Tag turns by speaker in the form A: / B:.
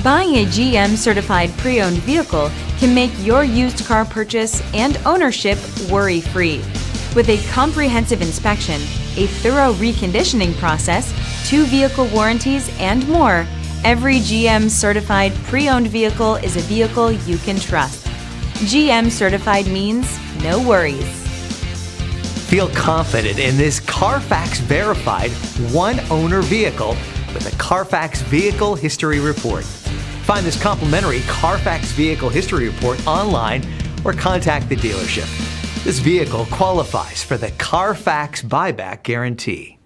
A: Buying a GM certified pre-owned vehicle can make your used car purchase and ownership worry-free. With a comprehensive inspection, a thorough reconditioning process, 2 vehicle warranties, and more, every GM certified pre-owned vehicle is a vehicle you can trust. GM certified means no worries.
B: Feel confident in this Carfax verified one-owner vehicle with a Carfax Vehicle History Report. Find this complimentary Carfax Vehicle History Report online or contact the dealership. This vehicle qualifies for the Carfax Buyback Guarantee.